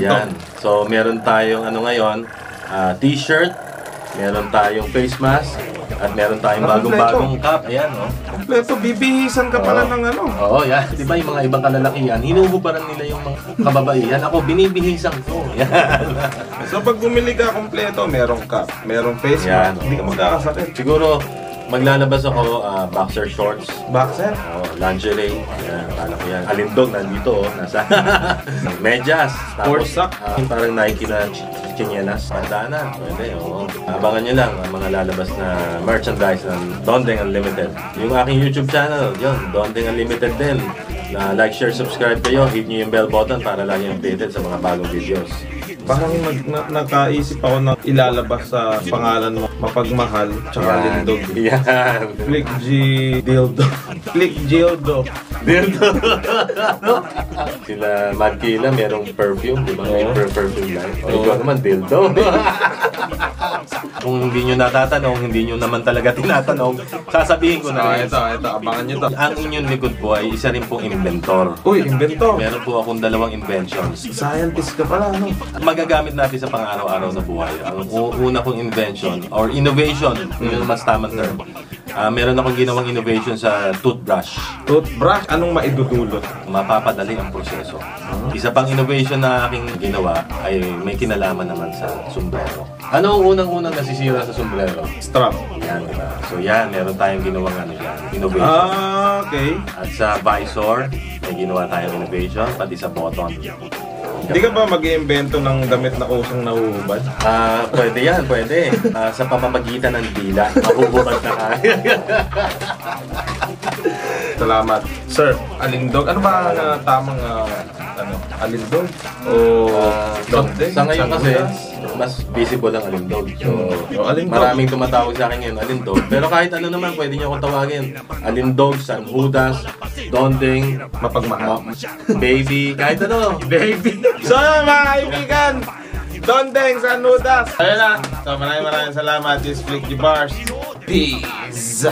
Yan. So, meron tayong ano ngayon, t-shirt, meron tayong face mask, at meron tayong bagong-bagong cup. Ayan, oh. Kompleto, bibihisan ka pala ng ano. Oo, yan. Di ba yung mga ibang kalalakihan, hinuhubaran nila yung mga kababaihan. Ako, binibihisan ko. Yan. So, pag bumili ka kompleto, merong cup, merong face mask, hindi ka magkakasakit. Siguro, maglalabas ako boxer shorts. Boxer? Lingerie. Yan, kala ko yan. Alindog, nandito, nasa medyas. Sports sock. Parang Nike na chinelas. Bandana, pwede, oo. Abangan nyo lang ang mga lalabas na merchandise ng Dondeng Unlimited. Yung aking YouTube channel, yun, Dondeng Unlimited din. Like, share, subscribe kayo. Hit nyo yung bell button para lagi updated sa mga bagong videos. Parang nakaisip ako ng ilalabas sa pangalan mo, Mapagmahal, tsaka Lindog. Yan. Flick G Dildo. Flick Gildo. Dildo. Sila Madkila, merong perfume, di ba? May perfume line. O ikaw naman, dildo. Kung hindi nyo natatanong, hindi nyo naman talaga tinatanong, sasabihin ko na rin. Ito, abangan nyo to. Ang inyong likod po ay isa rin pong inventor. Uy, inventor. Meron po akong 2 inventions. Scientist ka pala, no? Magagamit natin sa pang-araw-araw na buhay. Ang una kong invention, or innovation, yun mas tamang term. Meron akong ginawang innovation sa toothbrush. Toothbrush? Anong maidudulot? Mapapadali ang proseso. Isa pang innovation na aking ginawa ay may kinalaman naman sa sombrero. Ano ang unang-unang nasisira sa sombrero? Strap. Yan, diba? So yan, meron tayong ginawang innovation. Okay. At sa visor, may ginawa tayong innovation, pati sa button. Hindi ka ba mag-iimbento ng damit na kusang nahuhubad? Pwede yan, pwede. Sa pamamagitan ng dila, mahuhubad na kaya. Salamat. Sir, alindog. Ano ba ang tamang alindog? O dondeng? Sa ngayon kasi, mas visible ang alindog. So, alindog. Maraming tumatawag sa akin ngayon, alindog. Pero kahit ano naman, pwede niyo akong tawagin. Alindog, San Judas, Dondeng, Mapagmahal. Baby, kahit ano. Baby. So, mga kaibigan, Dondeng, San Judas. Ayun na. So, maraming salamat. This is Flick G Bars. Peace.